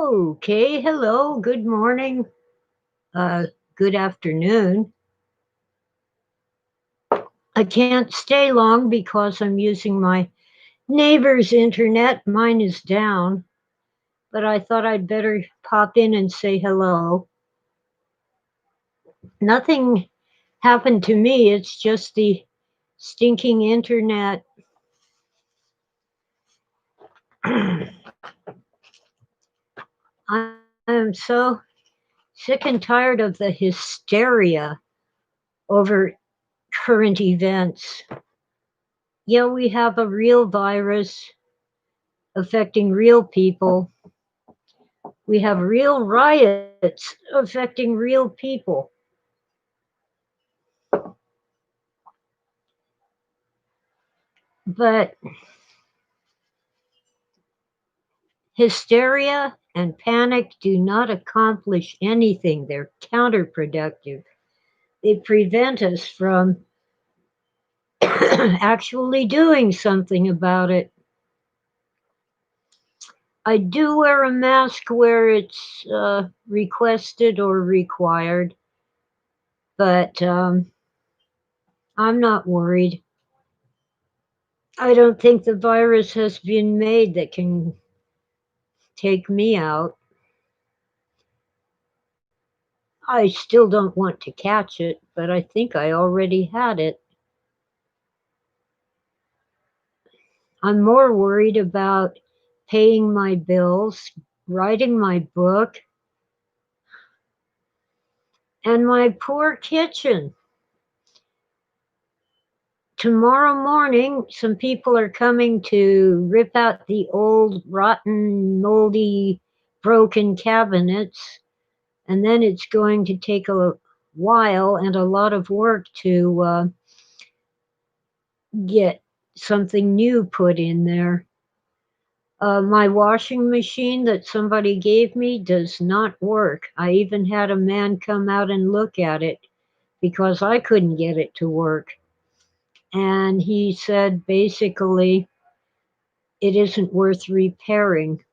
Okay, hello, good morning, uh, good afternoon. I can't stay long because I'm using my neighbor's internet. Mine is down, but I thought I'd better pop in and say hello. Nothing happened to me, it's just the stinking internet. I am so sick and tired of the hysteria over current events. Yeah, we have a real virus affecting real people. We have real riots affecting real people. But hysteria and panic do not accomplish anything. They're counterproductive. They prevent us from actually doing something about it. I do wear a mask where it's requested or required, but I'm not worried. I don't think the virus has been made that can take me out. I still don't want to catch it, but I think I already had it. I'm more worried about paying my bills, writing my book, and my poor kitchen. Tomorrow morning, some people are coming to rip out the old, rotten, moldy, broken cabinets, and then it's going to take a while and a lot of work to get something new put in there. My washing machine that somebody gave me does not work. I even had a man come out and look at it because I couldn't get it to work. And he said basically it isn't worth repairing.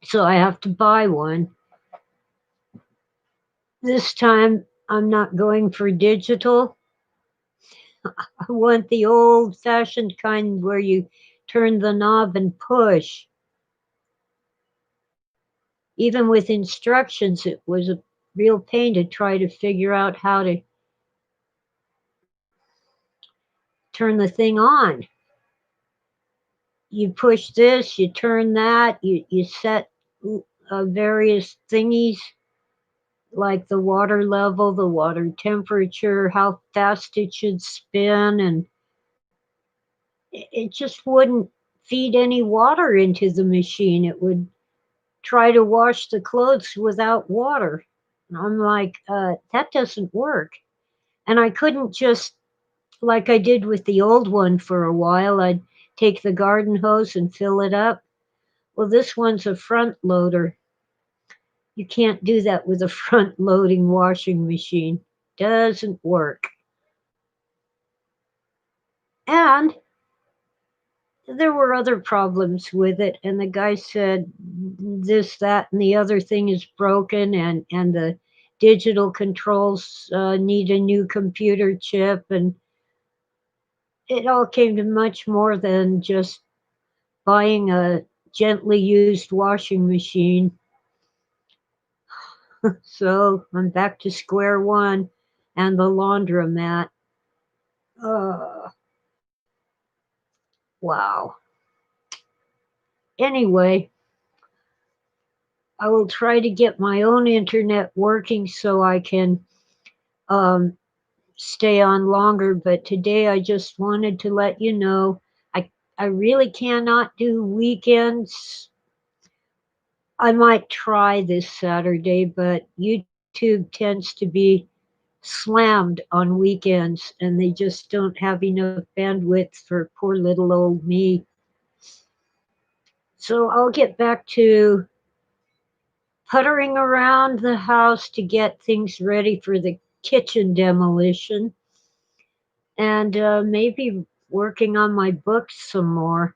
So I have to buy one. This time I'm not going for digital. I want the old fashioned kind where you turn the knob and push. Even with instructions, it was a real pain to try to figure out how to turn the thing on. You push this, you turn that, you set various thingies like the water level, the water temperature, how fast it should spin, and it just wouldn't feed any water into the machine. It would try to wash the clothes without water. And I'm like, that doesn't work. And I couldn't just, like I did with the old one for a while, I'd take the garden hose and fill it up. Well, this one's a front loader. You can't do that with a front loading washing machine. Doesn't work. And there were other problems with it, and the guy said this, that, and the other thing is broken, and the digital controls need a new computer chip, and it all came to much more than just buying a gently used washing machine. So I'm back to square one and the laundromat. Uh, wow. Anyway, I will try to get my own internet working so I can um, stay on longer. But today I just wanted to let you know I really cannot do weekends. I might try this Saturday, but YouTube tends to be slammed on weekends and they just don't have enough bandwidth for poor little old me. So I'll get back to puttering around the house to get things ready for the kitchen demolition and maybe working on my books some more.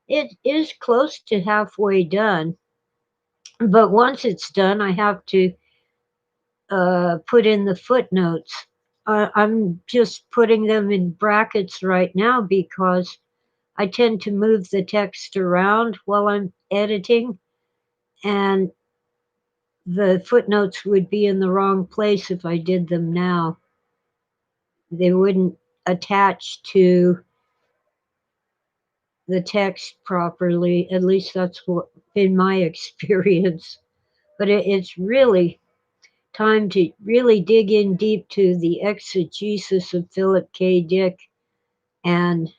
It is close to halfway done. But once it's done, I have to put in the footnotes. I'm just putting them in brackets right now because I tend to move the text around while I'm editing, and the footnotes would be in the wrong place if I did them now. They wouldn't attach to the text properly. At least that's what been my experience. But it's really time to really dig in deep to the exegesis of Philip K. Dick and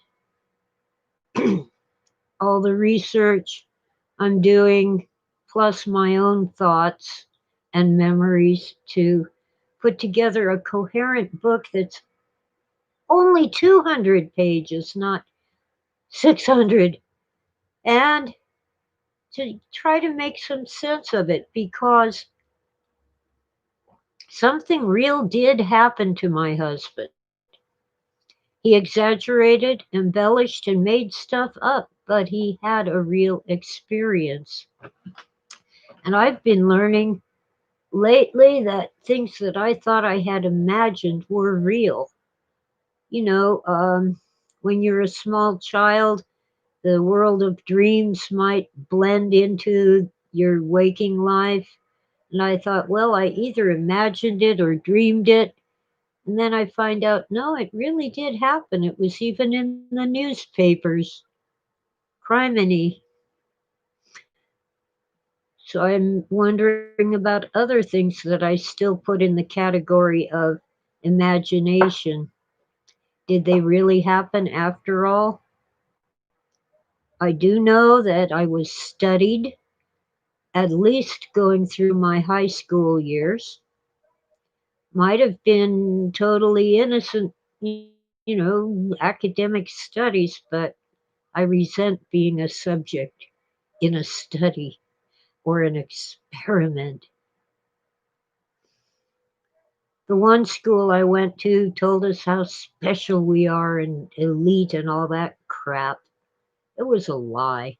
all the research I'm doing, plus my own thoughts and memories to put together a coherent book that's only 200 pages, not 600, and to try to make some sense of it because something real did happen to my husband. He exaggerated, embellished, and made stuff up, but he had a real experience. And I've been learning lately that things that I thought I had imagined were real. You know, when you're a small child, the world of dreams might blend into your waking life. And I thought, well, I either imagined it or dreamed it. And then I find out, no, it really did happen. It was even in the newspapers. Criminy. So I'm wondering about other things that I still put in the category of imagination. Did they really happen after all? I do know that I was studied, at least going through my high school years. Might have been totally innocent, academic studies, but I resent being a subject in a study or an experiment. The one school I went to told us how special we are and elite and all that crap. It was a lie.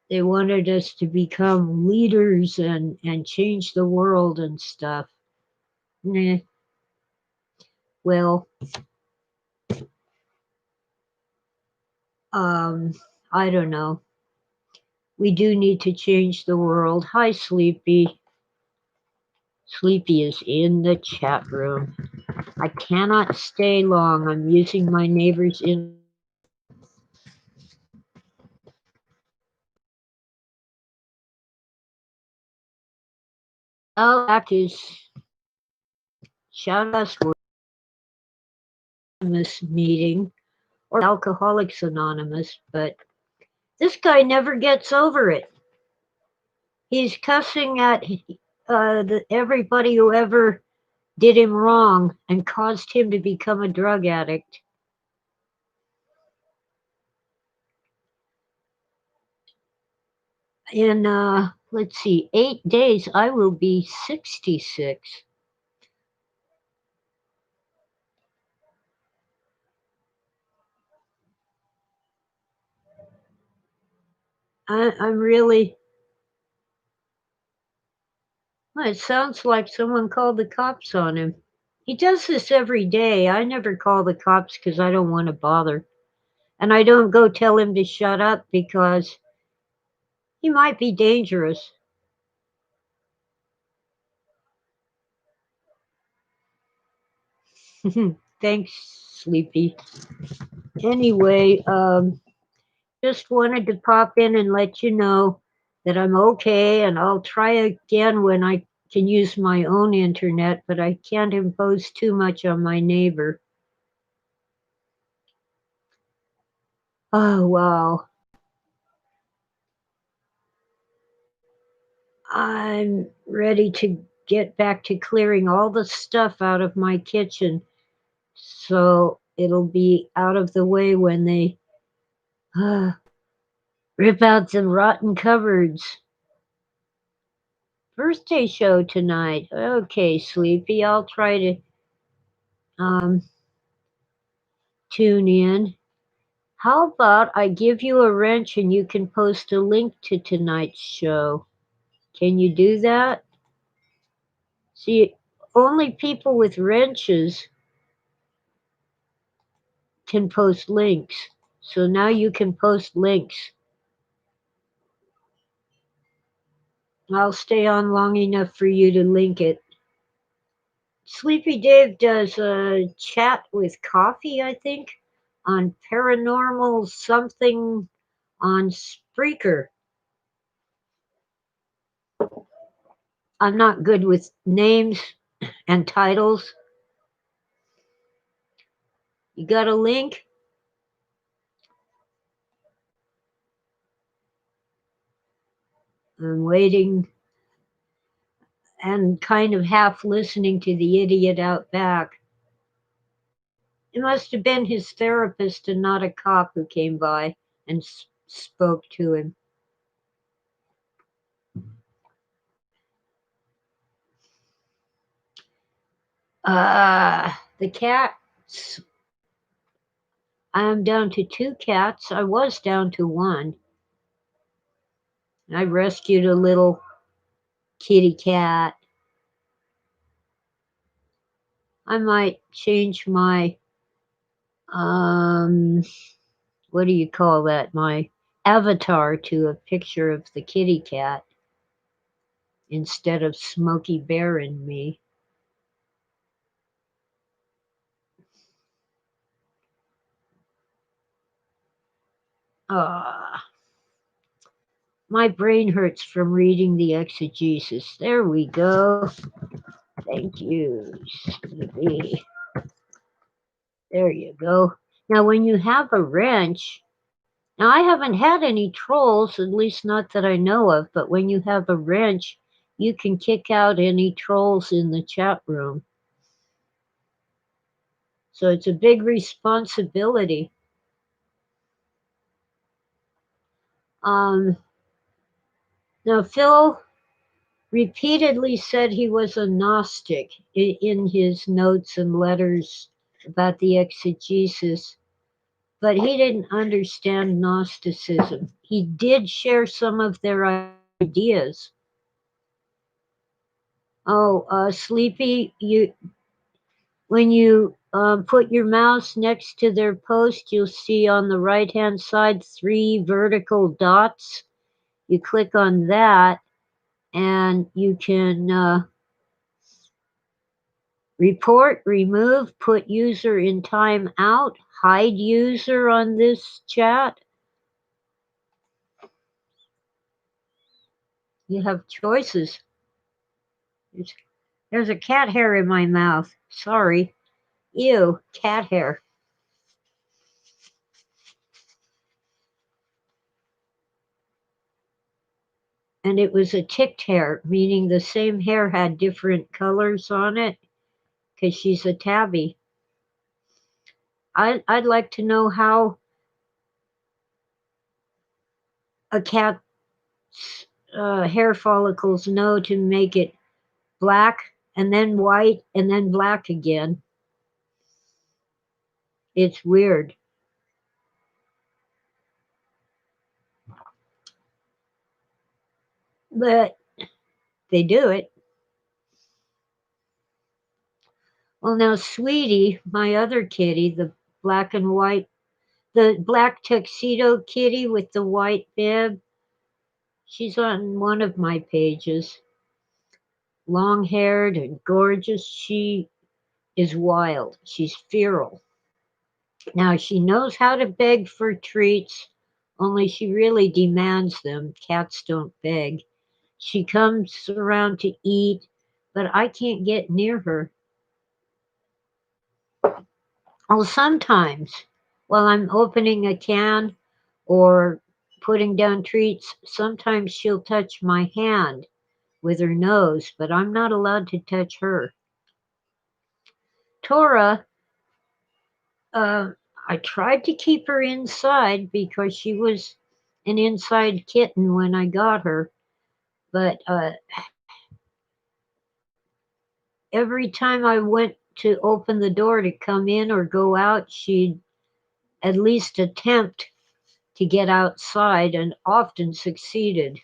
They wanted us to become leaders and change the world and stuff. Nah, well, um, I don't know. We do need to change the world. Hi, Sleepy. Sleepy is in the chat room. I cannot stay long. I'm using my neighbor's internet. All back is shout us Anonymous meeting or Alcoholics Anonymous, but this guy never gets over it. He's cussing at everybody who ever did him wrong and caused him to become a drug addict. In, let's see, 8 days, I will be 66. I'm really, well, it sounds like someone called the cops on him. He does this every day. I never call the cops because I don't want to bother. And I don't go tell him to shut up because he might be dangerous. Thanks, Sleepy. Anyway, just wanted to pop in and let you know that I'm okay, and I'll try again when I can use my own internet, but I can't impose too much on my neighbor. Oh, wow. I'm ready to get back to clearing all the stuff out of my kitchen so it'll be out of the way when they uh, rip out the rotten cupboards. Birthday show tonight. Okay, Sleepy, I'll try to um, tune in. How about I give you a wrench and you can post a link to tonight's show? Can you do that? See, only people with wrenches can post links. So now you can post links. I'll stay on long enough for you to link it. Sleepy Dave does a chat with coffee, I think, on paranormal something on Spreaker. I'm not good with names and titles. You got a link? I'm waiting and kind of half listening to the idiot out back. It must have been his therapist and not a cop who came by and spoke to him. The cats. I'm down to 2 cats. I was down to one. I rescued a little kitty cat. I might change my um what do you call that? My avatar to a picture of the kitty cat instead of Smokey Bear and me. Ah, my brain hurts from reading the exegesis. There we go. Thank you, Snoopy. There you go. Now, when you have a wrench, now I haven't had any trolls, at least not that I know of, but when you have a wrench, you can kick out any trolls in the chat room. So it's a big responsibility. Um, Now, Phil repeatedly said he was a Gnostic in his notes and letters about the exegesis, but he didn't understand Gnosticism. He did share some of their ideas. Oh, Sleepy, when you put your mouse next to their post, you'll see on the right-hand side 3 vertical dots. You click on that, and you can report, remove, put user in timeout, hide user on this chat. You have choices. There's a cat hair in my mouth. Sorry. Ew, cat hair. And it was a ticked hair, meaning the same hair had different colors on it, because she's a tabby. I'd like to know how a cat's hair follicles know to make it black and then white and then black again. It's weird. But they do it. Well, now, Sweetie, my other kitty, the black and white, the black tuxedo kitty with the white bib, she's on one of my pages. Long haired and gorgeous. She is wild. She's feral. Now, she knows how to beg for treats, only she really demands them. Cats don't beg. She comes around to eat, but I can't get near her. Oh, sometimes while I'm opening a can or putting down treats, sometimes she'll touch my hand with her nose, but I'm not allowed to touch her. Tora, uh, I tried to keep her inside because she was an inside kitten when I got her, but every time I went to open the door to come in or go out, she'd at least attempt to get outside and often succeeded.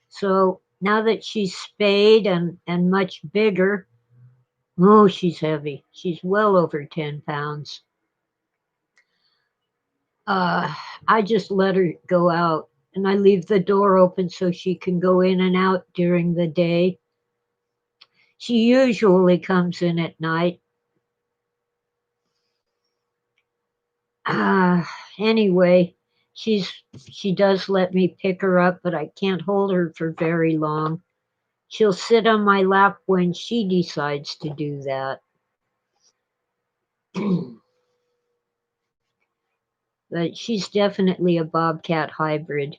So now that she's spayed and much bigger, oh, she's heavy. She's well over 10 pounds. Uh, I just let her go out and I leave the door open so she can go in and out during the day. She usually comes in at night. Uh, anyway, she's she does let me pick her up, but I can't hold her for very long. She'll sit on my lap when she decides to do that. But she's definitely a bobcat hybrid.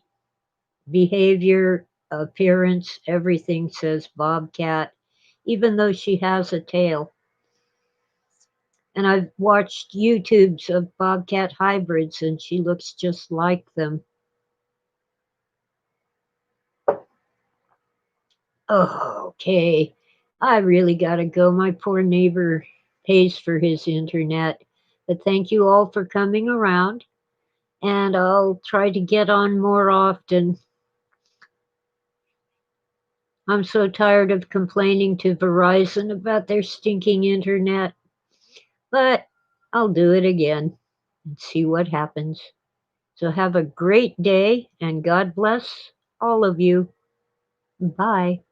Behavior, appearance, everything says bobcat, even though she has a tail. And I've watched YouTubes of bobcat hybrids and she looks just like them. Oh, okay. I really gotta go. My poor neighbor pays for his internet. But thank you all for coming around, and I'll try to get on more often. I'm so tired of complaining to Verizon about their stinking internet, but I'll do it again and see what happens. So have a great day and God bless all of you. Bye.